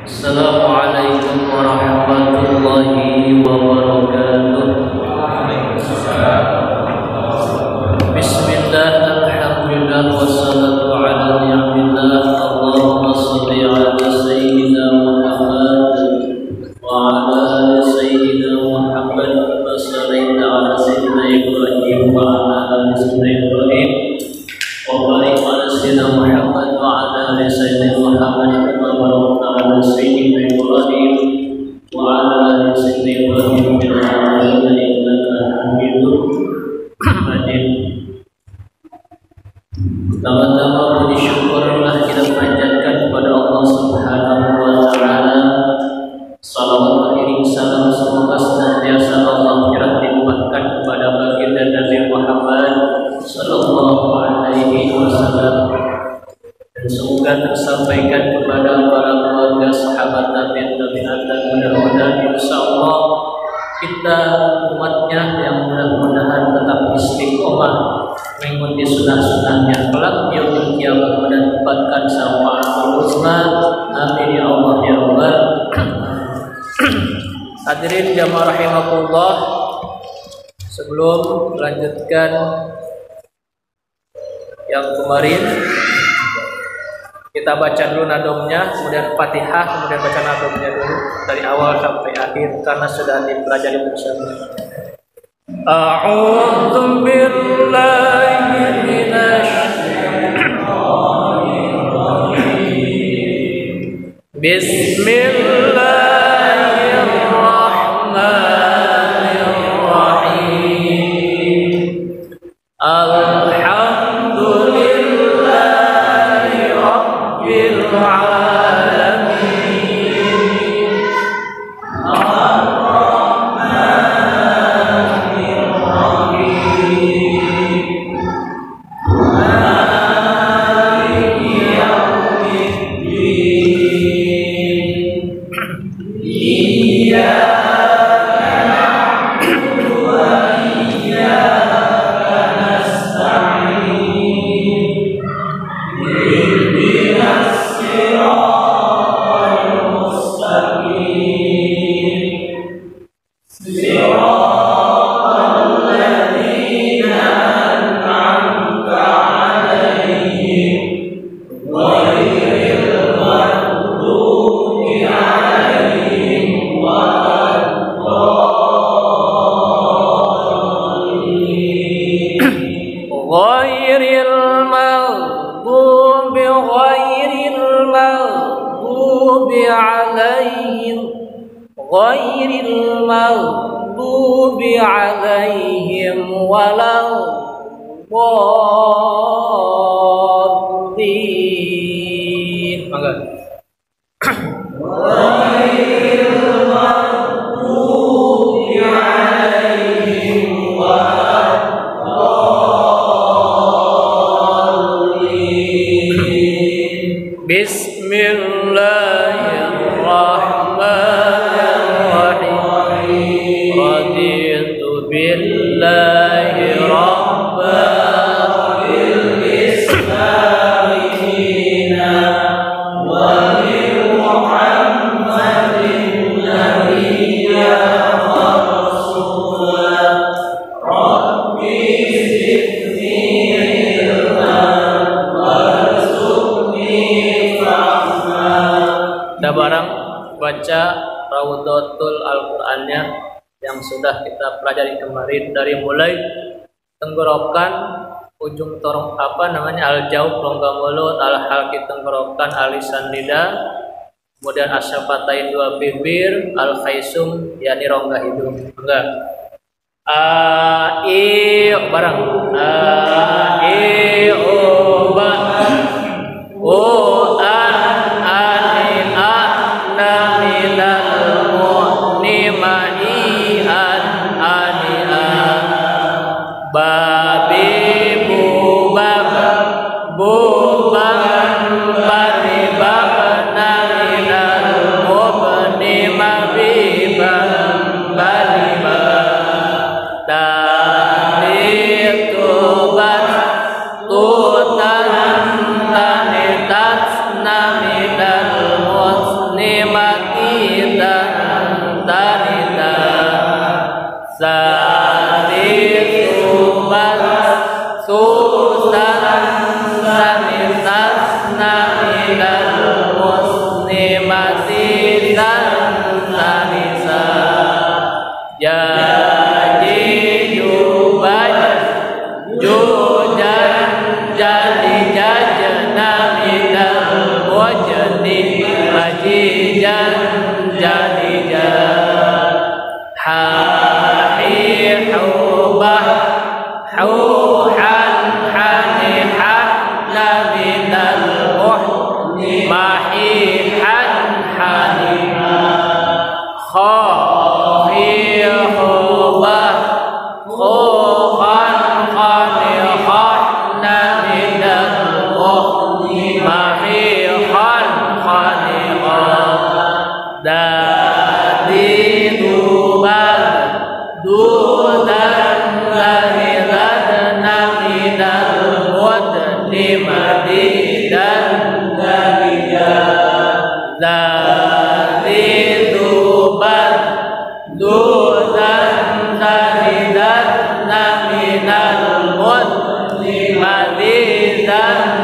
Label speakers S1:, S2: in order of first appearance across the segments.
S1: Assalamualaikum warahmatullahi wabarakatuh. Bismillah, alhamdulillah, wassalatu ala ni'amillah. Allahumma salli ala sayyidina Muhammad wa ala ali sayyidina Muhammad wa sallaita ala sayyidina Ibrahim wa ala ali sayyidina Ibrahim wa barik ala sayyidina Muhammad wa ala ali sayyidina Muhammad wa barakna ala sayyidina Ibrahim wa ala ali sayyidina Ibrahim fil alamin innaka Hamidum Majid. Pertama-tama puji syukurlah kita panjatkan kepada Allah Subhanahu wa taala. Salawat beriring salam semoga senantiasa Allah limpahkan kepada baginda Nabi Muhammad sallallahu alaihi wasallam, dan semoga tersampaikan kepada para keluarga sahabat Nabi dan mudah-mudahan insyaallah kita umatnya yang mudah-mudahan tetap istiqomah mengikuti sunnah-sunnahnya kelak yaumul kiamat mendapatkan syafaatul uzma. Amin ya Allah ya Rabbal. Hadirin jamaah rahimakumullah, sebelum melanjutkan yang kemarin, kita baca dulu nadomnya, kemudian Fatihah, kemudian baca nadomnya dulu dari awal sampai akhir karena sudah dipelajari bersama. A'udzu billahi minasyaitonir rajim. Bismillahirrahmanirrahim. Alhamdulillahi rabbil alamin. Ar-Rahmanir Rahim. Maliki yaumiddin. Iyyaka na'budu wa iyyaka nasta'in. Ihdinas siratal mustaqim. Siratal ladzina an'amta 'alaihim ghairil maghdubi 'alaihim waladdallin. Ghairil maghdubi 'alaihim waladdallin. Mangga. Ghairil maghdubi 'alaihim waladdallin. Bismillahirrahmanirrahim. Raditu billahi rabban bil islami dinan wa bi Muhammadin nabiyyan wa rasulan. Rabbi zidni ilman warzuqni fahman. Kita bareng baca Raudhatul Al-Qur'annya yang sudah kita pelajari kemarin, dari mulai tenggorokan ujung torong al-jaub rongga mulut, al-halqi tenggorokan, alisan lidah, kemudian asyafatain dua bibir, al-khaisum yakni rongga hidung. Enggak. A i bareng. A i o ba o an ani a na minal mu'ni ma i an ani a babi bu bab bu ban bari bab na minal mu'ni ma bi ban bari ba dan itu ban tu tan tan minal muslimati tanisa jadi jubaj jujan jadi jajana minal wajni majijan jadi hahi hubah huhan hani hana minal muhni mahihan hani khafi hubah khuhan khani khana minal muhni mahihan khani dadi dubal dudan lahiradna minal mudni madidan dadi dubal dudan lahiradna minal mudni madidan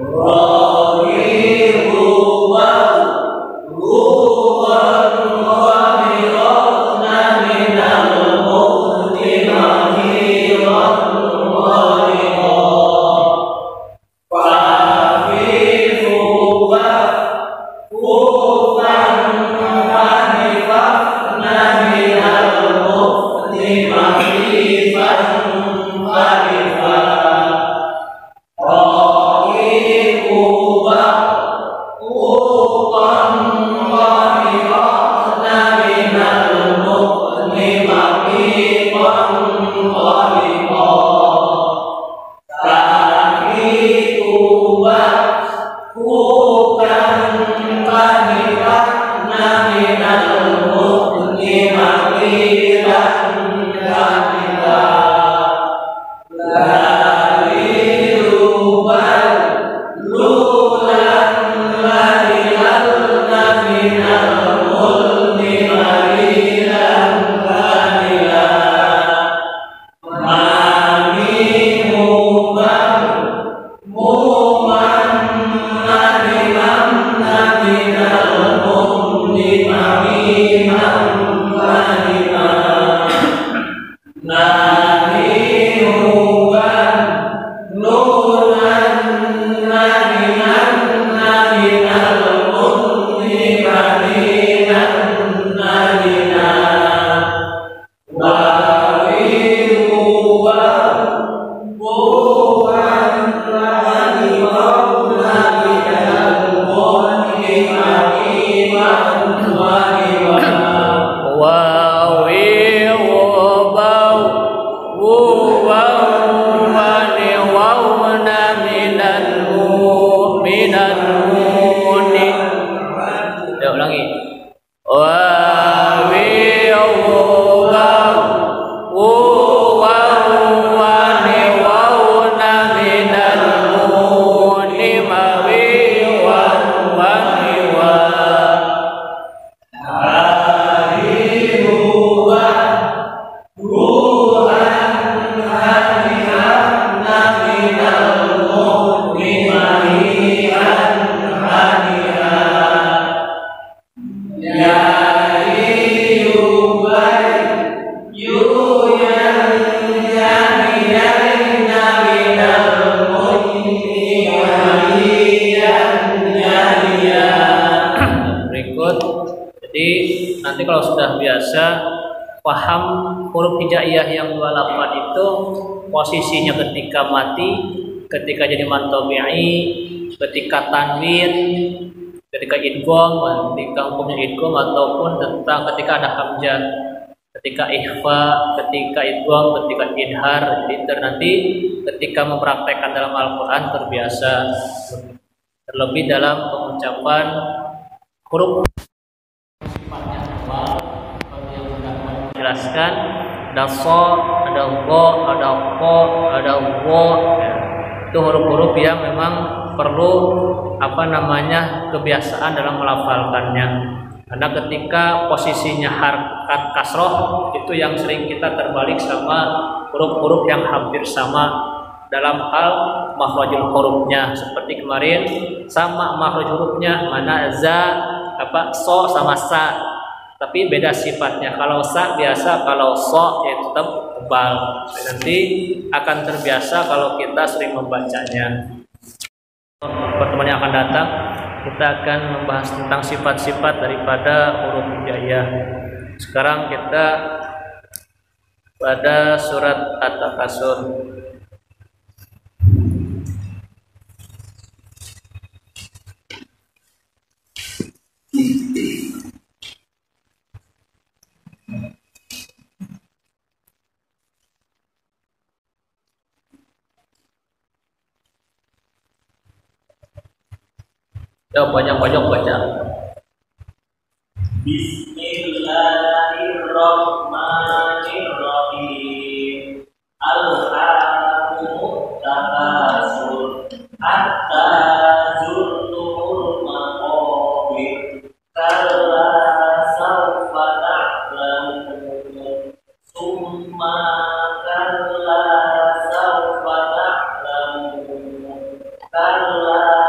S2: Rohi
S1: Nanti kalau sudah biasa paham huruf hijaiyah yang 28 itu posisinya ketika mati, ketika jadi mad tabi'i, ketika tanwin, ketika idgham, ketika hukumnya idgham, ataupun tentang ketika ada hamzah, ketika ikhfa, ketika idgham, ketika idhar. Jadi nanti ketika mempraktekkan dalam Al-Qur'an terbiasa, terlebih dalam pengucapan huruf jelaskan ada so, ada wo, ada ko, ada wo. Itu huruf-huruf yang memang perlu kebiasaan dalam melafalkannya. Karena ketika posisinya harkat kasroh itu yang sering kita terbalik sama huruf-huruf yang hampir sama dalam hal makhrajul hurufnya. Seperti kemarin sama makhraj hurufnya, mana za so sama sa, tapi beda sifatnya. Kalau sa biasa, kalau so ya tetap tebal. Nanti akan terbiasa kalau kita sering membacanya. Pertemuan yang akan datang kita akan membahas tentang sifat-sifat daripada huruf hijaiyah. Sekarang kita pada surat At-Takasur. Ya, banyak-banyak baca. Bismillahirrahmanirrahim. Al-Haqqul Takasur hatta zurtumul maqabir. Kalla sawfa ta'lamun. Summa kalla sawfa ta'lamun. Kalla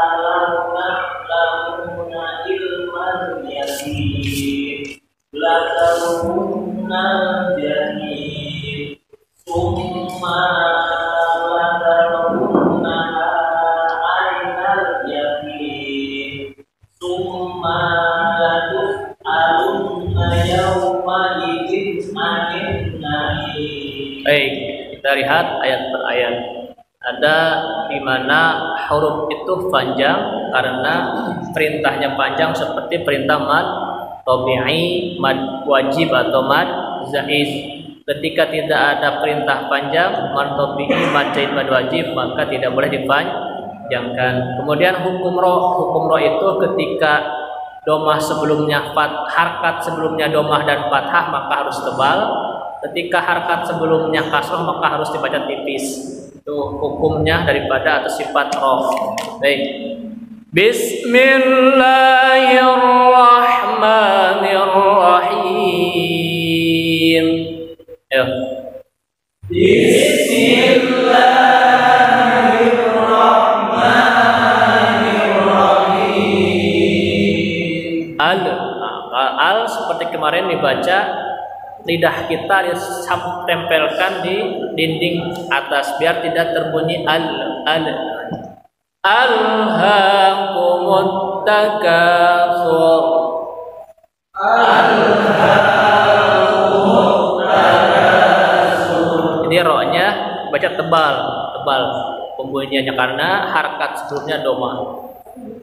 S1: kita lihat ayat per ayat. Ada di mana huruf itu panjang karena perintahnya panjang, seperti perintah mad tabi'i, mad wajib atau mad zaiz. Ketika tidak ada perintah panjang, mad tabi'i, mad zaiz, mad wajib, maka tidak boleh dipanjangkan. Kemudian hukum ro itu ketika domah sebelumnya harkat sebelumnya domah dan fathah maka harus tebal. Ketika harkat sebelumnya kasroh maka harus dibaca tipis. Itu hukumnya daripada atau sifat roh. Baik. Bismillahirrahmanirrahim. Ayo. Bismillahirrahmanirrahim. Al seperti kemarin dibaca, lidah kita ditempelkan di dinding atas biar tidak terbunyi alhaakumut takatsur. Jadi rohnya baca tebal tebal pembunyiannya karena harakat sebelumnya doma.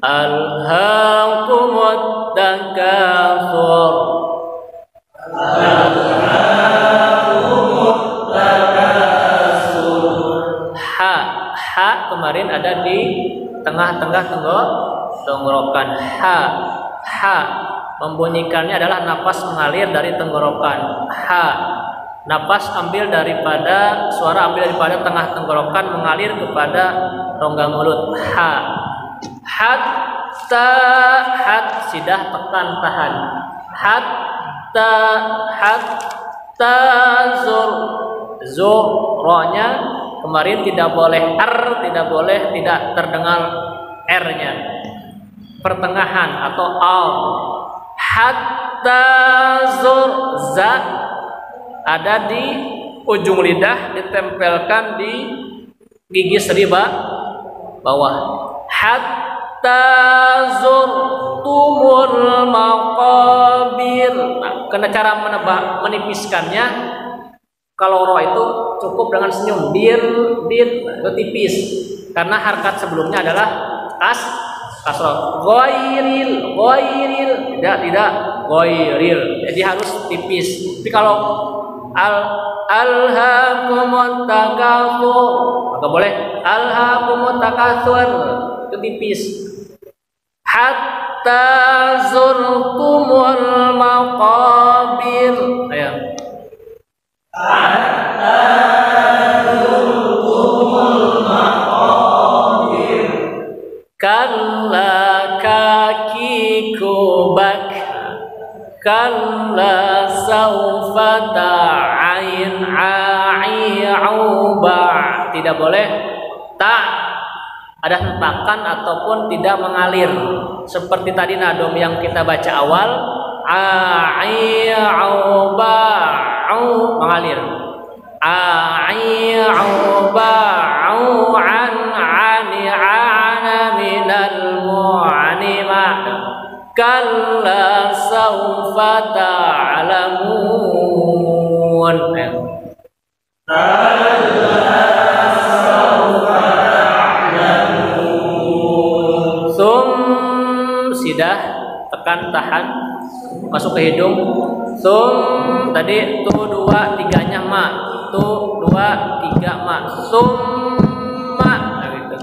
S1: Alhaakumut takatsur. Ha kemarin ada di tengah-tengah tenggorokan. Ha membunyikannya adalah napas mengalir dari tenggorokan. Ha napas suara ambil daripada tengah tenggorokan mengalir kepada rongga mulut. Hatta sidah tekan tahan. Hatta zur rohnya kemarin tidak boleh tidak terdengar r-nya. Pertengahan atau al. Hatta zur za ada di ujung lidah ditempelkan di gigi seri bawah. Hatta zurtumul maqabir. Nah, karena cara menipiskannya, kalau roh itu cukup dengan senyum, dir itu tipis. Karena harakat sebelumnya adalah kasroh. Ghairil tidak ghairil. Jadi harus tipis. Tapi kalau alhaakumut takatsur maka boleh alhaakumut takatsur, itu tipis. Hatta zurtumul maqabir. Ayo. Hatta zurtumul maqabir. Kalla kaki kubak. Kalla saufa ta'ain ai'uba. Tidak boleh tak ada hentakan ataupun tidak mengalir seperti tadi nadom yang kita baca awal. Ai'uba mengalir. Ai'uba an ani ana minal mu'anima. Kalla saufa ta'lamun. Kalla saufa ta'lamun. Sidah tekan tahan masuk ke hidung. Tadi tu 2 3-nya ma. Tu 2 3 ma. Summa gitu.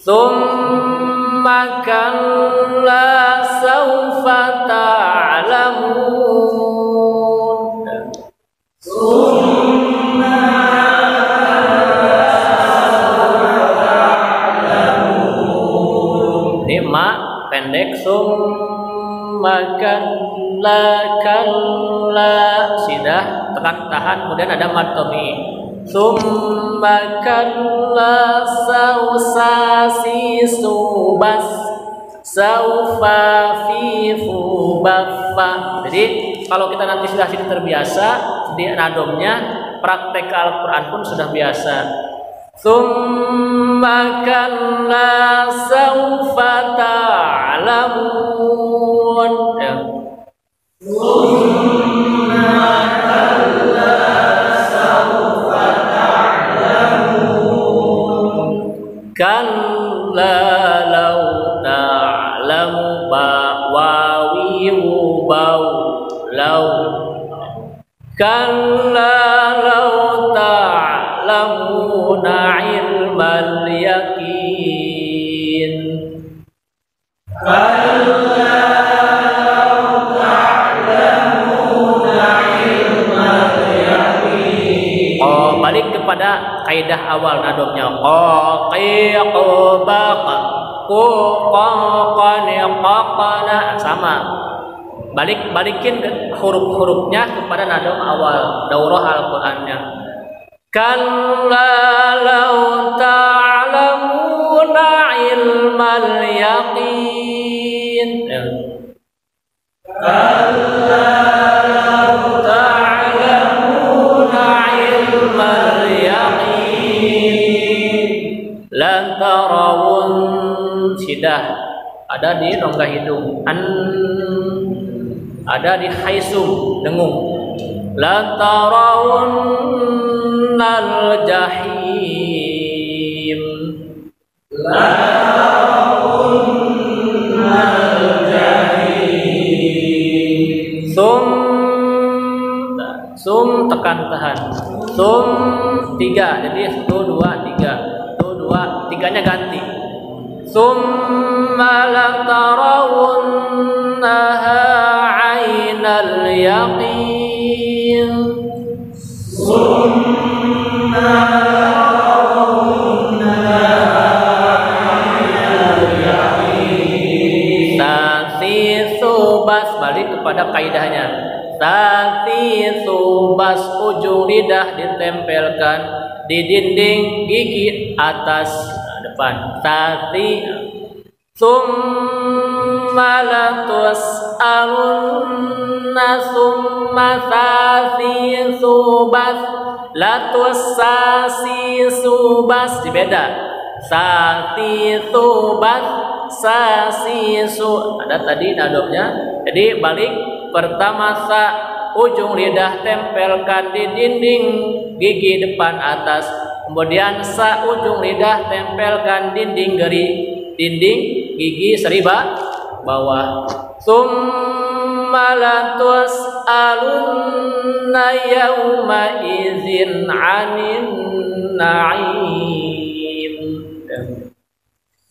S1: Summa kalla saufa ta'lamun. Summa ta'lamun. Ini ma pendek. Summa kalla sidah tekan tahan, kemudian ada mad tabii. Summa kalla sausasi subas saufa fi fubafa. Jadi kalau kita nanti sudah terbiasa di nadomnya, praktek Al-Quran pun sudah biasa. Summa kalla saufa ta'lamun. Summa kalla saufa ta'lamun. Kalla law ta'lamu wawiwu bau law. Kalla law ta'lamuna ilmal yakin. Kalla balik kepada kaidah awal nadomnya. Sama. Balikin huruf-hurufnya kepada nadom awal daurah Al-Qur'annya. Kalla law ta'lamuna ilmal yaqin. Kalla lantarawun sidah ada di rongga hidung, ada di haisum dengung. Lantarawun al jahim Sum tekan tahan. Sum 3. Jadi 1 2 3. 1 2 3-nya ganti. Summa latarawunnaha 'ainal yaqin. Summa latarawunnaha 'ainal yaqin. Tasisu bas, balik kepada kaidahnya. Tasisu bas, ujung lidah ditempelkan di dinding gigi atas depan. Tati summa latus'alunna, summa tasisu bas, latusasisu bas, dibeda. Sasisu bas, sasisu, ada tadi nadobnya. Jadi balik, pertama sa, ujung lidah tempelkan di dinding gigi depan atas. Kemudian sa, ujung lidah tempelkan dinding gigi seriba bawah. Summa latus'alunna yawma idzin 'anin na'im.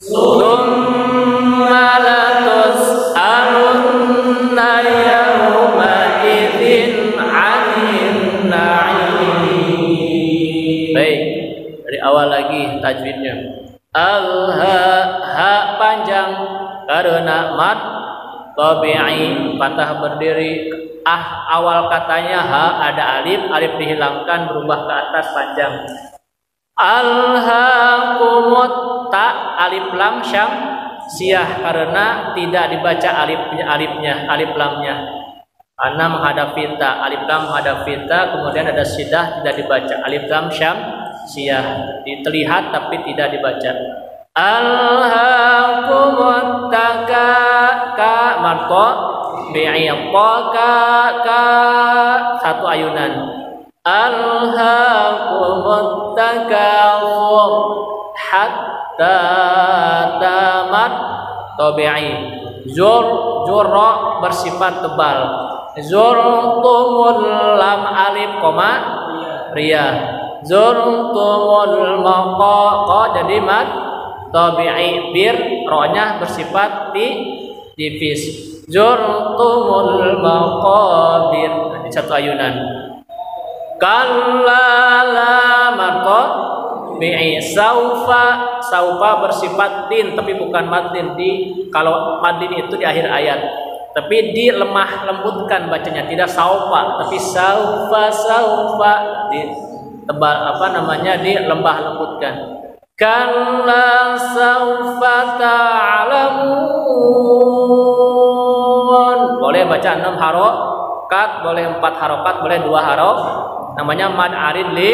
S1: Summa latus'alunna yawma idzin 'anin na'im. Baik, dari awal lagi tajwidnya. Ha panjang karena mad tabi'i, patah berdiri. Awal katanya ha, ada alif dihilangkan berubah ke atas panjang. Alhaqumut ta, alif lam syam siyah, karena tidak dibaca alif lamnya. Karena menghadapi ta, alif lam menghadapi ta, kemudian ada sidah tidak dibaca, alif lam syam siyah terlihat tapi tidak dibaca. Alhaqumut ka marqa bi'iqa satu ayunan. Alhaqumut takatsur hatta tamat tabi'i. Jurra bersifat tebal. Zurtumul lam alif koma ria. Zurtumul maqa jadi mad tabi'i, bir rohnya bersifat tipis. Zurtumul maqabir, satu ayunan. Kallala marqa bi'i saufa bersifat tin tapi bukan madin. Kalau madin itu di akhir ayat, tapi dilemah lembutkan bacanya, tidak saufa tapi saufa di tebal dilembah lembutkan. Kalla saufa ta'lamun. Boleh baca 6 harokat, boleh 4 harokat, boleh 2 harok. Namanya mad arid li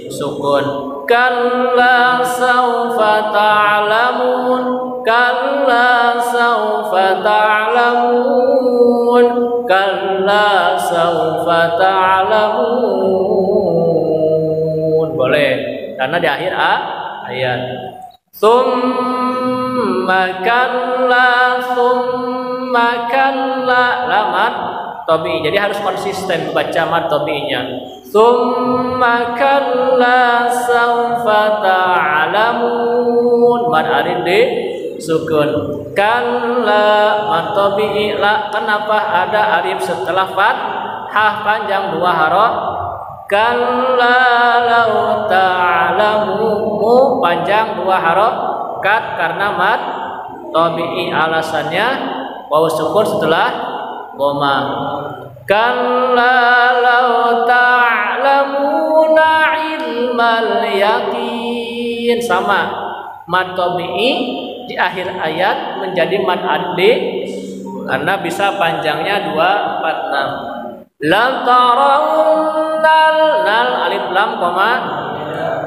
S1: sukun. Kalla saufa ta'lamun. Kalla saufa ta'lamun. Kalla saufa ta'lamun. Boleh, karena di akhir ayat. Summa kalla lamad tabi'i. Jadi harus konsisten baca mad tabi'inya. Summa kalla saufa ta'lamun, mad arid di sukun. Kalla mad tabi'i la, kenapa ada alif setelah fathah panjang 2 harok? Kalla lau ta'lamu panjang 2 harokat karena mad tabi'i. Alasannya wawu sukun setelah koma. Kalla lau ta'lamuna ilmal yaqin, sama mad tabi'i di akhir ayat menjadi mad adli karena bisa panjangnya 2 4 6. La tarawunnal, nal alif lam koma,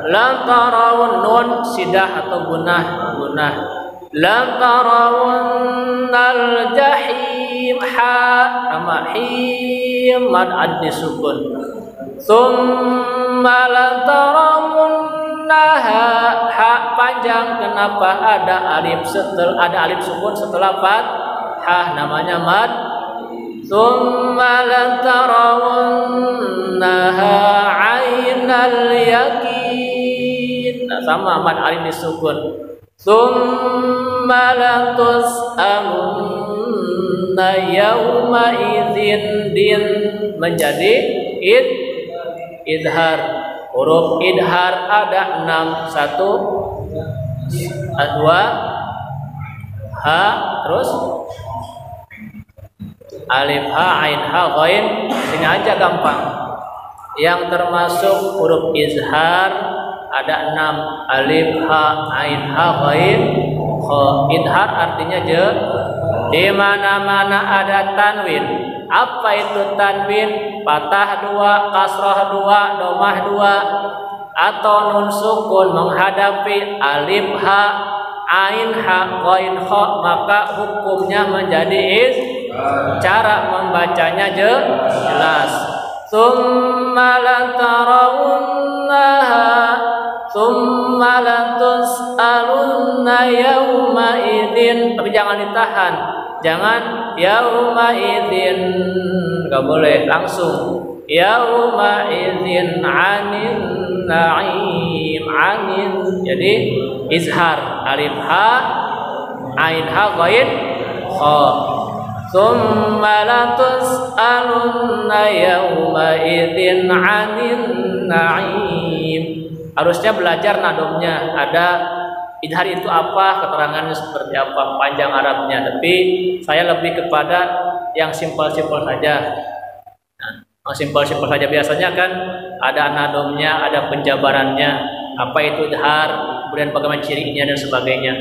S1: la tarawun nun sidah atau gunah. La tarawunnal jahim, ha sama mad addi sukun. Summa la tarawun ha panjang. Kenapa ada alif sukun setelah fathah, namanya mad. Tsumma latarawunnaha 'ainal yaqin. Nah, sama mad alif disukun. Tsumma latus'alunna yauma idzin, din menjadi idhar. Huruf idhar ada 6. 1, 2, ha, terus alif ha, ain ha, ghain. Sini aja gampang. Yang termasuk huruf izhar ada 6. Alif ha, ain ha, ghain, kha. Idhar artinya di mana-mana ada tanwin. Apa itu tanwin? Patah 2, kasrah 2, domah 2, atau nun sukun menghadapi alif ha, ain ha, ghain kha, maka hukumnya menjadi cara membacanya jelas. Tsumma latarawunnaha tsumma latus'alunna yauma idzin. Tapi jangan ditahan. Jangan yauma idzin, enggak boleh langsung. Yauma idzin 'anin na'im, 'anin. Jadi izhar alif ha, ain ha, ghain kha. Tsumma latus'alunna yauma idzin 'anin na'im. Harusnya belajar nadomnya. Ada idhar itu apa, keterangannya seperti apa, panjang Arabnya. Tapi saya lebih kepada yang simpel-simpel saja. Nah, simpel-simpel saja. Biasanya kan ada nadomnya, ada penjabarannya, apa itu idhar, kemudian bagaimana cirinya dan sebagainya.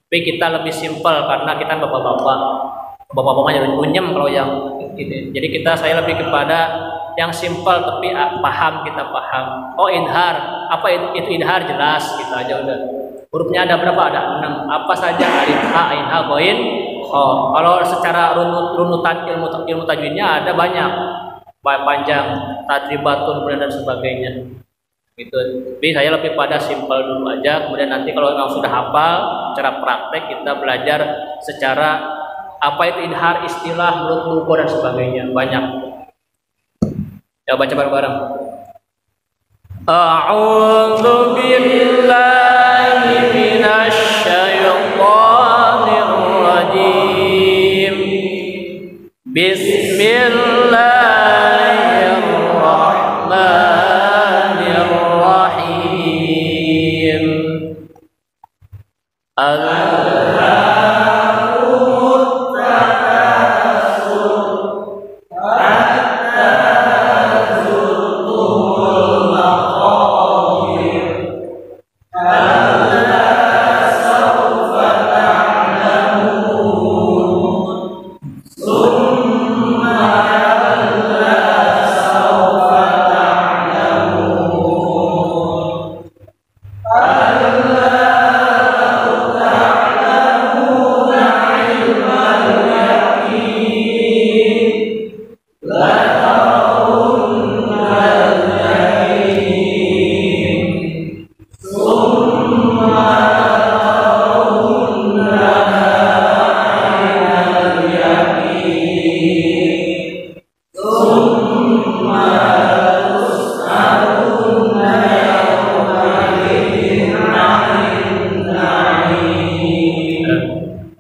S1: Tapi kita lebih simpel karena kita bapak-bapak jadi punyem kalau yang gitu. Jadi saya lebih kepada yang simpel tapi paham, kita paham. Oh, idhar, apa itu idhar, jelas kita aja udah. Hurufnya ada berapa? Ada 6. Apa saja? Alif ha, ain ha, ghain kha. Kalau secara runutan ilmu tajwidnya ada banyak, panjang, tadribatun dan sebagainya. Gitu. Tapi saya lebih pada simpel dulu aja. Kemudian nanti kalau memang sudah hafal, cara praktek kita belajar secara apa itu idhar, istilah, menurut lugo dan sebagainya. Banyak. Ya, baca bareng-bareng. A'udzu billahi minasy syaithanir rajim. Bismillahirrahmanirrahim.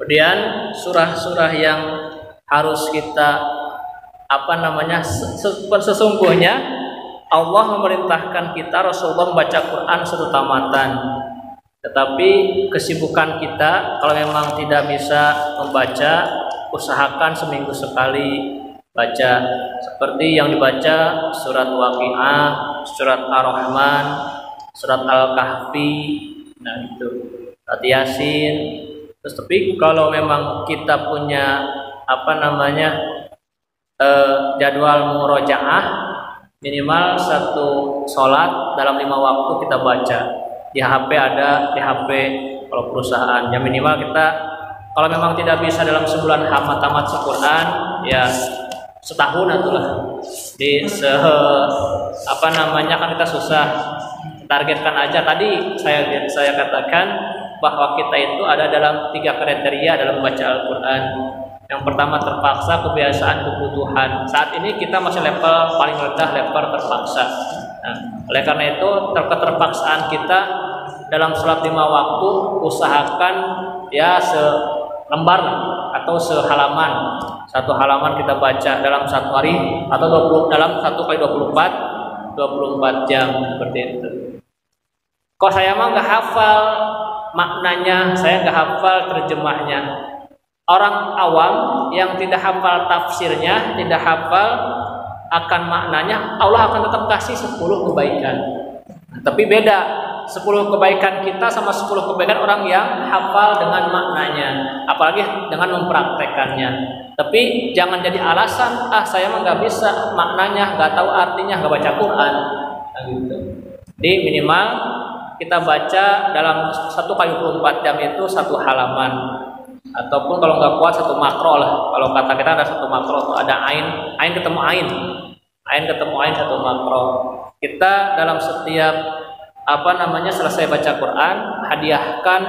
S1: Kemudian surah-surah yang harus kita sesungguhnya Allah memerintahkan kita, Rasulullah membaca Quran satu tamatan. Tetapi kesibukan kita, kalau memang tidak bisa membaca, usahakan seminggu sekali baca. Seperti yang dibaca surat Waqiah, surat Ar-Rahman, surat Al-Kahfi, nah itu, surat Yasin. Terus tapi kalau memang kita punya jadwal murojaah, minimal satu sholat dalam 5 waktu kita baca. Di HP ada, di HP kalau perusahaan. Ya minimal kita, kalau memang tidak bisa dalam sebulan tamat Quran, ya setahun atulah. Kan kita susah. targetkan aja. Tadi saya katakan bahwa kita itu ada dalam 3 kriteria dalam membaca Al-Quran. Yang pertama terpaksa, kebiasaan, kebutuhan. Saat ini kita masih level paling rendah, level terpaksa. Nah, oleh karena itu keterpaksaan kita dalam sholat 5 waktu usahakan ya selembar atau sehalaman. 1 halaman kita baca dalam 1 hari atau dalam 1 kali 24 jam seperti itu. Kalau saya mah nggak hafal maknanya, saya nggak hafal terjemahnya. Orang awam yang tidak hafal tafsirnya, tidak hafal akan maknanya, Allah akan tetap kasih 10 kebaikan. Tapi beda 10 kebaikan kita sama 10 kebaikan orang yang hafal dengan maknanya, apalagi dengan mempraktekannya. Tapi jangan jadi alasan, saya mah nggak bisa maknanya, nggak tahu artinya, nggak baca Quran. Nah, gitu. Jadi minimal kita baca dalam 1 kali 24 jam itu 1 halaman. Ataupun kalau nggak kuat 1 makro lah. Kalau kata kita ada 1 makro, ada ain ketemu ain ketemu ain 1 makro. Kita dalam setiap selesai baca Quran, hadiahkan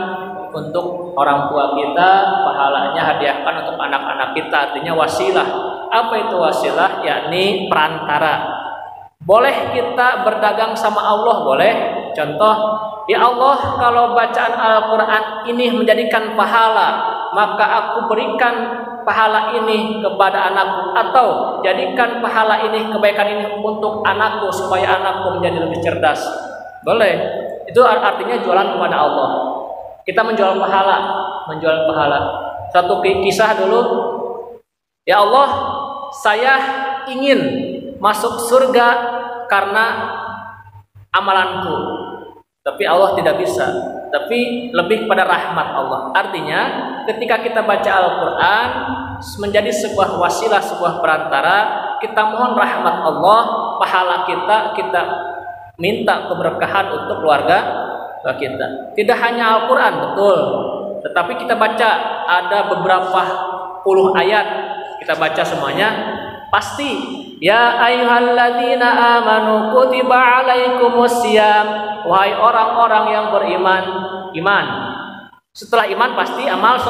S1: untuk orang tua kita, pahalanya hadiahkan untuk anak-anak kita, artinya wasilah. Apa itu wasilah? Yakni perantara. Boleh kita berdagang sama Allah, boleh. Contoh, ya Allah, kalau bacaan Al-Quran ini menjadikan pahala, maka aku berikan pahala ini kepada anakku, atau jadikan pahala ini, kebaikan ini untuk anakku supaya anakku menjadi lebih cerdas. Boleh. Itu artinya jualan kepada Allah. Kita menjual pahala. Satu kisah dulu. Ya Allah, saya ingin masuk surga karena amalanku. Tapi Allah tidak bisa. Tapi lebih pada rahmat Allah. Artinya ketika kita baca Al-Quran menjadi sebuah wasilah, sebuah perantara, kita mohon rahmat Allah, pahala kita minta keberkahan untuk keluarga kita. Tidak hanya Al-Quran, betul, tetapi kita baca ada beberapa puluh ayat, kita baca semuanya, pasti ya ayyuhalladzina amanu kutiba alaikumusiyam, wahai orang-orang yang beriman. Setelah iman pasti amal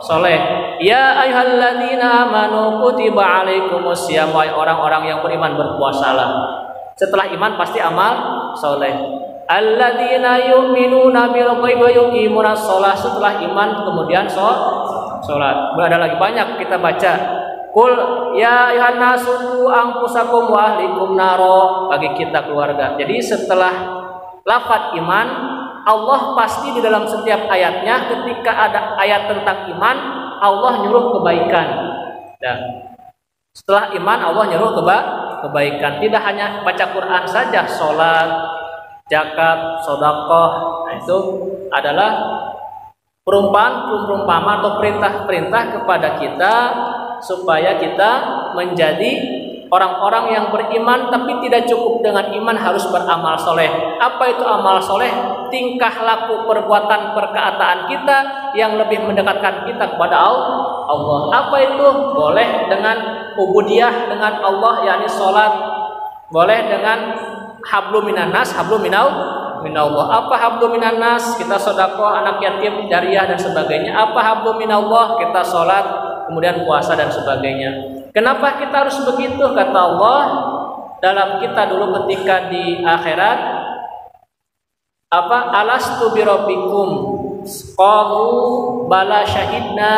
S1: soleh. Ya ayyuhalladzina amanu kutiba alaikumusiyam, wahai orang-orang yang beriman, berpuasalah. Setelah iman pasti amal soleh. Alladzina yu'minuna bil ghaibi wa yuqimunas shalah. Setelah iman kemudian salat. Ada lagi banyak kita baca. Qul ya ayyuhan nasu anfusakum wa ahlikum naro, bagi kita keluarga. Jadi setelah lafaz iman, Allah pasti di dalam setiap ayatnya ketika ada ayat tentang iman, Allah nyuruh kebaikan. Dan setelah iman Allah nyuruh kebaikan. Tidak hanya baca Quran saja, sholat, zakat, sedekah, itu adalah perumpamaan atau perintah-perintah kepada kita supaya kita menjadi orang-orang yang beriman, tapi tidak cukup dengan iman, harus beramal soleh. Apa itu amal soleh? Tingkah laku, perbuatan, perkataan kita yang lebih mendekatkan kita kepada Allah. Apa itu? Boleh dengan ubudiyah dengan Allah, yakni sholat. Boleh dengan hablum minan nas, hablum minallah. Apa hablum minan nas? Kita sedekah, anak yatim, jariyah dan sebagainya. Apa hablum minallah? Kita sholat, kemudian puasa dan sebagainya. Kenapa kita harus begitu? Kata Allah dalam kita dulu ketika di akhirat, alastu birabbikum qalu bala syahidna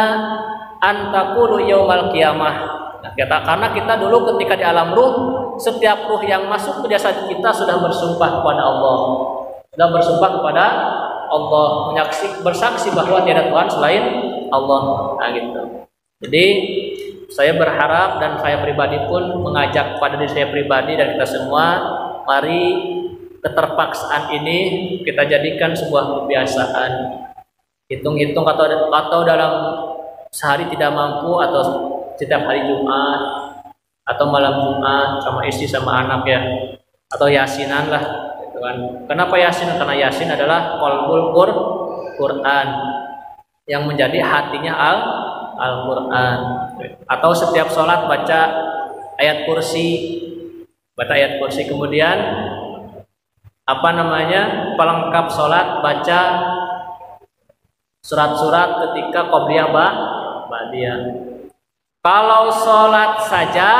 S1: an taqulu yaumal qiyamah. Nah, karena kita dulu ketika di alam ruh, setiap ruh yang masuk ke jasad kita sudah bersumpah kepada Allah. Sudah bersumpah kepada Allah, bersaksi bahwa tiada Tuhan selain Allah. Nah, gitu. Jadi saya berharap dan saya pribadi pun mengajak pada diri saya pribadi dan kita semua, mari keterpaksaan ini kita jadikan sebuah kebiasaan. Hitung-hitung atau dalam sehari tidak mampu, atau setiap hari Jumat atau malam Jumat sama istri sama anak ya, atau yasinan lah gitu kan. Kenapa yasin? Karena yasin adalah qalbul Quran, yang menjadi hatinya Al-Quran. Atau setiap sholat baca ayat kursi, kemudian pelengkap sholat, baca surat-surat ketika qobliyah ba'diyah. Kalau sholat saja,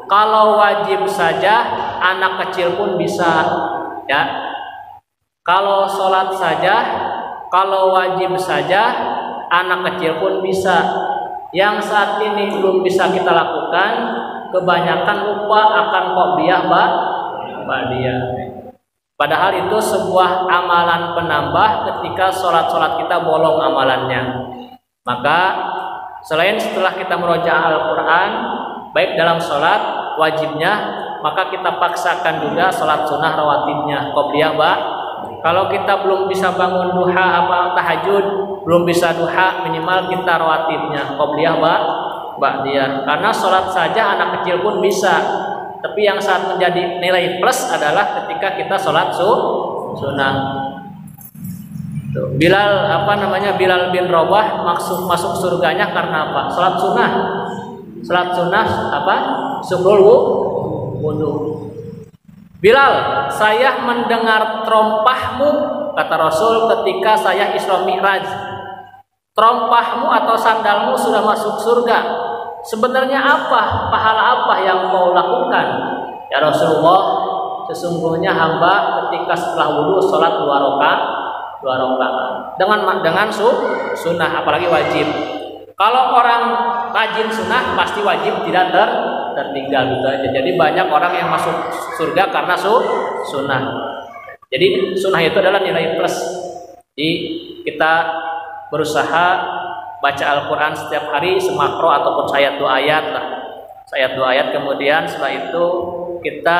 S1: kalau wajib saja, anak kecil pun bisa, ya. Kalau sholat saja, kalau wajib saja, anak kecil pun bisa. Yang saat ini belum bisa kita lakukan, kebanyakan lupa akan qobliyah ba'diyah. Padahal itu sebuah amalan penambah ketika sholat-sholat kita bolong amalannya. Maka selain setelah kita merojaah Al-Quran, baik dalam sholat wajibnya, maka kita paksakan juga sholat sunnah rawatibnya, qobliyah Kalau kita belum bisa bangun duha tahajud, belum bisa duha, minimal kita rawatibnya, qobliyah ba'diyah. Karena sholat saja anak kecil pun bisa. Tapi yang saat menjadi nilai plus adalah ketika kita sholat sunnah. Bilal Bilal bin Rabah masuk surganya karena apa? Sholat sunnah. Sholat sunnah Subrul wudu. Bilal, saya mendengar trompahmu, kata Rasul ketika saya Isra Mi'raj. Trompahmu atau sandalmu sudah masuk surga. Sebenarnya apa? Pahala apa yang kau lakukan? Ya Rasulullah, sesungguhnya hamba ketika setelah wudu sholat 2 rakaat. Dengan sunnah, apalagi wajib. Kalau orang rajin sunnah pasti wajib tidak tertinggal juga. Jadi banyak orang yang masuk surga karena sunnah. Jadi sunnah itu adalah nilai plus. Jadi kita berusaha baca Al-Quran setiap hari semakro ataupun sayat 2 ayat lah. Sayat 2 ayat, kemudian setelah itu kita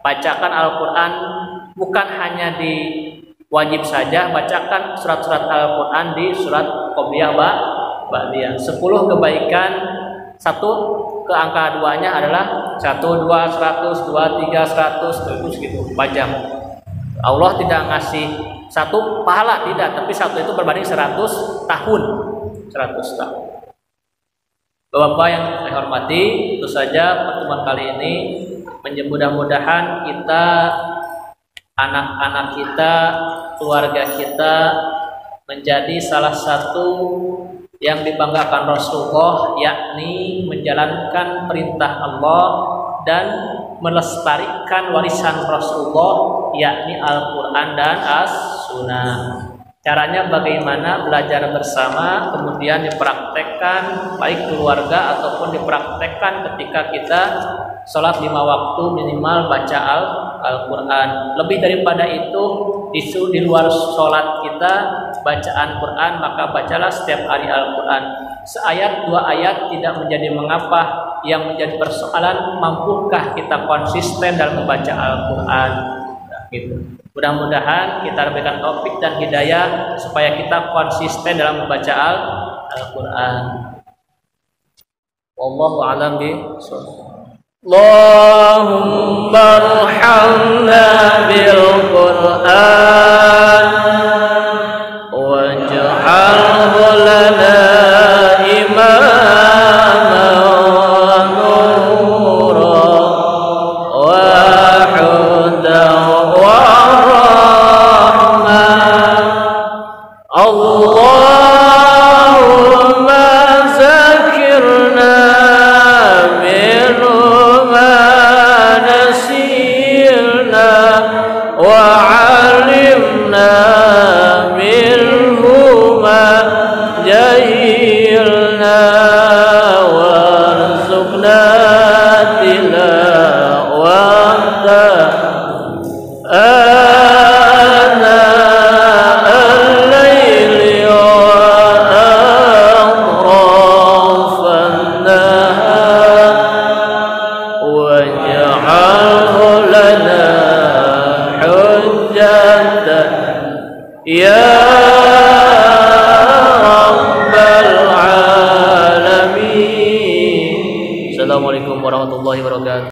S1: bacakan Al-Quran bukan hanya di wajib saja, bacakan surat-surat Al-Quran di surat qobliyah ba'diyah. 10 kebaikan, 1 ke angka 2-nya adalah 1, 2, 100, 2, 3, 100, itu segitu panjang. Allah tidak ngasih 1 pahala, tidak, tapi 1 itu berbanding 100 tahun. 100 tahun. Bapak yang saya hormati, tentu saja pertemuan kali ini mudah-mudahan kita, anak-anak kita, keluarga kita menjadi salah satu yang dibanggakan Rasulullah, yakni menjalankan perintah Allah dan melestarikan warisan Rasulullah, yakni Al-Quran dan As-Sunnah. Caranya bagaimana? Belajar bersama, kemudian dipraktekkan baik keluarga ataupun dipraktekkan ketika kita sholat 5 waktu, minimal baca Al-Quran. Lebih daripada itu, di luar sholat kita bacaan Quran, maka bacalah setiap hari Al-Quran. Seayat 2 ayat tidak menjadi mengapa. Yang menjadi persoalan, mampukah kita konsisten dalam membaca Al-Quran? Gitu. Mudah-mudahan kita berikan taufik dan hidayah supaya kita konsisten dalam membaca Al-Quran. Wallahu a'lam bishawab. Allahumma arhamna bil Qur'an waj'alhu lana imama wa nura wa hudan wa rahmah. Allahumma zakirna وعلمنا منه ما جهلنا وارزقنا تلاوته آناء الليل وأطراف النهار واجعله لنا يا رب العالمين. Assalamualaikum warahmatullahi wabarakatuh.